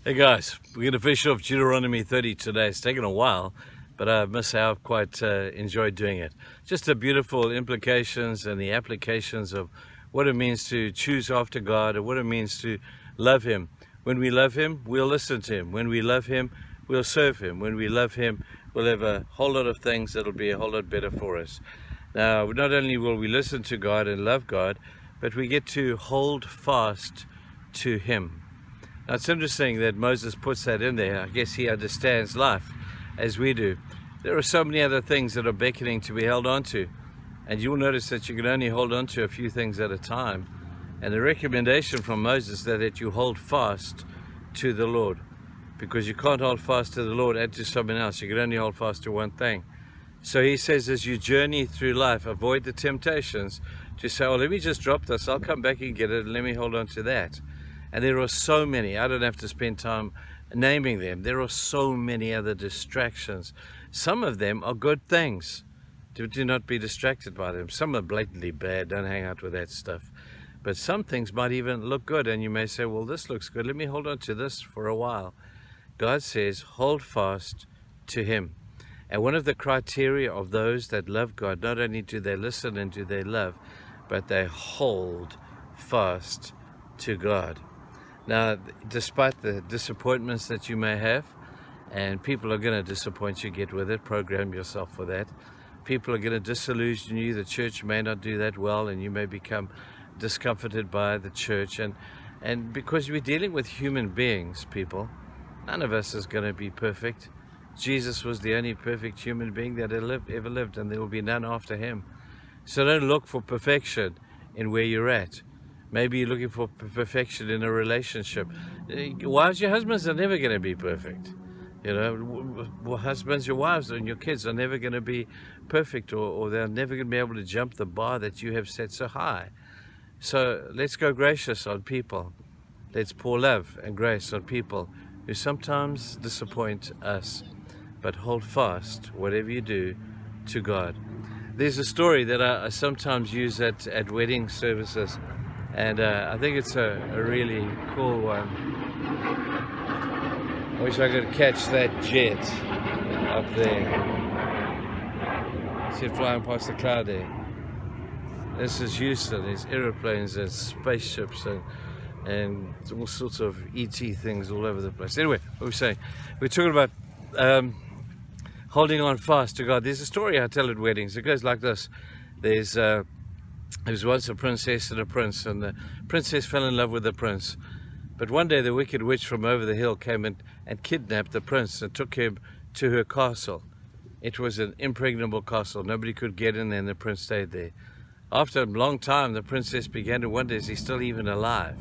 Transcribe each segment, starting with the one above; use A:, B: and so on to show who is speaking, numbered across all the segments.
A: Hey guys, we're going to finish off Deuteronomy 30 today. It's taken a while, but I must say I've quite enjoyed doing it. Just the beautiful implications and the applications of what it means to choose after God and what it means to love Him. When we love Him, we'll listen to Him. When we love Him, we'll serve Him. When we love Him, we'll have a whole lot of things that'll be a whole lot better for us. Now, not only will we listen to God and love God, but we get to hold fast to Him. Now, it's interesting that Moses puts that in there. I guess he understands life as we do. There are so many other things that are beckoning to be held on to. And you'll notice that you can only hold on to a few things at a time. And the recommendation from Moses is that you hold fast to the Lord. Because you can't hold fast to the Lord and to someone else. You can only hold fast to one thing. So he says, as you journey through life, avoid the temptations to say, oh, let me just drop this. I'll come back and get it, and let me hold on to that. And there are so many, I don't have to spend time naming them. There are so many other distractions. Some of them are good things. Do not be distracted by them. Some are blatantly bad. Don't hang out with that stuff. But some things might even look good. And you may say, well, this looks good. Let me hold on to this for a while. God says, hold fast to Him. And one of the criteria of those that love God, not only do they listen and do they love, but they hold fast to God. Now, despite the disappointments that you may have, and people are going to disappoint you, get with it, program yourself for that. People are going to disillusion you. The church may not do that well, and you may become discomforted by the church. And because we're dealing with human beings, people, none of us is going to be perfect. Jesus was the only perfect human being that ever lived, and there will be none after Him. So don't look for perfection in where you're at. Maybe you're looking for perfection in a relationship. Wives, your husbands are never going to be perfect. You know, husbands, your wives and your kids are never going to be perfect, or they're never going to be able to jump the bar that you have set so high. So let's go gracious on people. Let's pour love and grace on people who sometimes disappoint us. But hold fast, whatever you do, to God. There's a story that I sometimes use at wedding services. And I think it's a really cool one. I wish I could catch that jet up there. See it flying past the cloud there. This is Houston. There's aeroplanes and spaceships and all sorts of ET things all over the place. Anyway, what were we saying? We're talking about holding on fast to God. There's a story I tell at weddings. It goes like this. There was once a princess and a prince, and the princess fell in love with the prince. But one day the wicked witch from over the hill came and kidnapped the prince and took him to her castle. It was an impregnable castle. Nobody could get in there, and the prince stayed there. After a long time, the princess began to wonder, is he still even alive?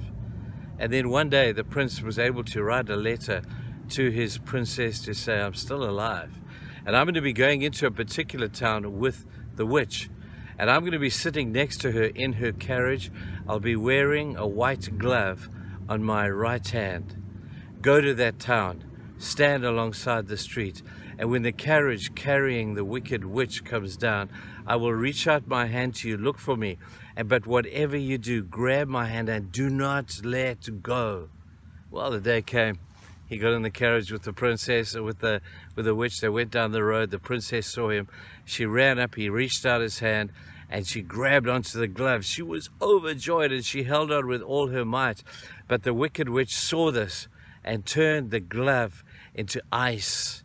A: And then one day the prince was able to write a letter to his princess to say, I'm still alive. And I'm going to be going into a particular town with the witch. And I'm going to be sitting next to her in her carriage. I'll be wearing a white glove on my right hand. Go to that town, stand alongside the street, and when the carriage carrying the wicked witch comes down, I will reach out my hand to you, look for me, but whatever you do, grab my hand and do not let go. Well, the day came. He got in the carriage with the princess, with the witch. They went down the road. The princess saw him. She ran up. He reached out his hand, and she grabbed onto the glove. She was overjoyed, and she held on with all her might. But the wicked witch saw this and turned the glove into ice.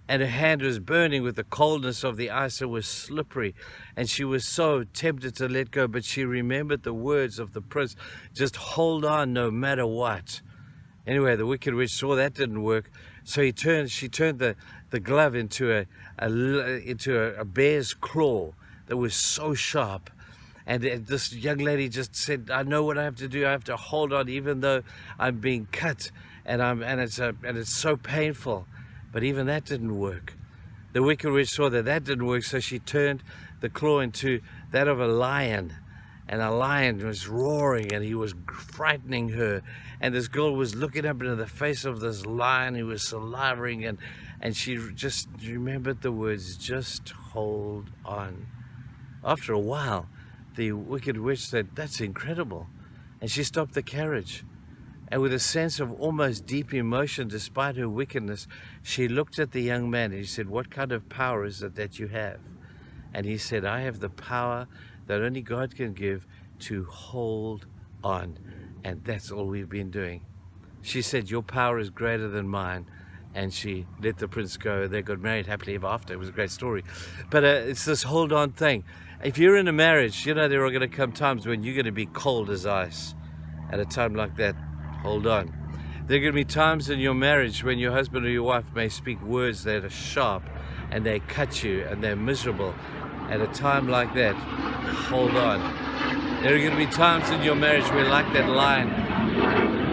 A: And her hand was burning with the coldness of the ice. It was slippery, and she was so tempted to let go. But she remembered the words of the prince, just hold on no matter what. Anyway, the wicked witch saw that didn't work, so she turned the glove into a bear's claw that was so sharp. And this young lady just said, I know what I have to do. I have to hold on even though I'm being cut and it's so painful. But even that didn't work. The wicked witch saw that didn't work, so she turned the claw into that of a lion. And a lion was roaring, and he was frightening her. And this girl was looking up into the face of this lion who was salivating, and she just remembered the words, just hold on. After a while, the wicked witch said, that's incredible. And she stopped the carriage. And with a sense of almost deep emotion, despite her wickedness, she looked at the young man and she said, "What kind of power is it that you have?" And he said, "I have the power that only God can give to hold on." And that's all we've been doing. She said, "Your power is greater than mine." And she let the prince go. They got married happily ever after. It was a great story. But it's this hold on thing. If you're in a marriage, you know there are going to come times when you're going to be cold as ice. At a time like that, hold on. There are going to be times in your marriage when your husband or your wife may speak words that are sharp and they cut you and they're miserable. At a time like that, hold on. There are going to be times in your marriage where, like that lion,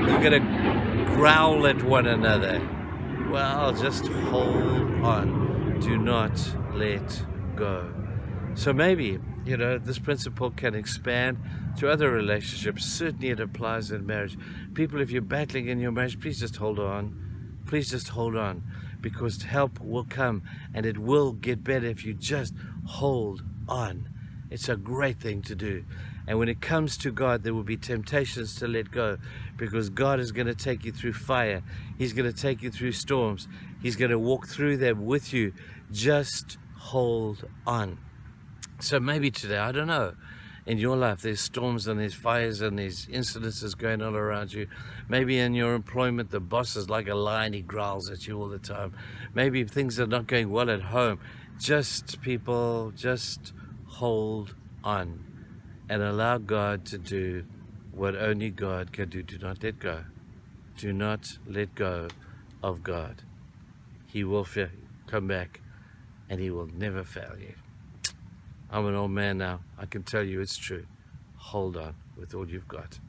A: you're going to growl at one another. Well, just hold on. Do not let go. So maybe, you know, this principle can expand to other relationships. Certainly it applies in marriage. People, if you're battling in your marriage, please just hold on. Please just hold on, because help will come and it will get better if you just hold on. It's a great thing to do. And when it comes to God, there will be temptations to let go, because God is going to take you through fire. He's going to take you through storms. He's going to walk through them with you. Just hold on. So maybe today, I don't know, in your life there's storms and there's fires and there's incidences going on around you. Maybe in your employment the boss is like a lion, he growls at you all the time. Maybe things are not going well at home. Just hold on and allow God to do what only God can do. Do not let go. Do not let go of God. He will come back and he will never fail you. I'm an old man now. I can tell you it's true. Hold on with all you've got.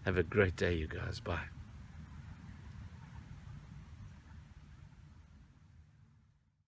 A: Have a great day, you guys. Bye.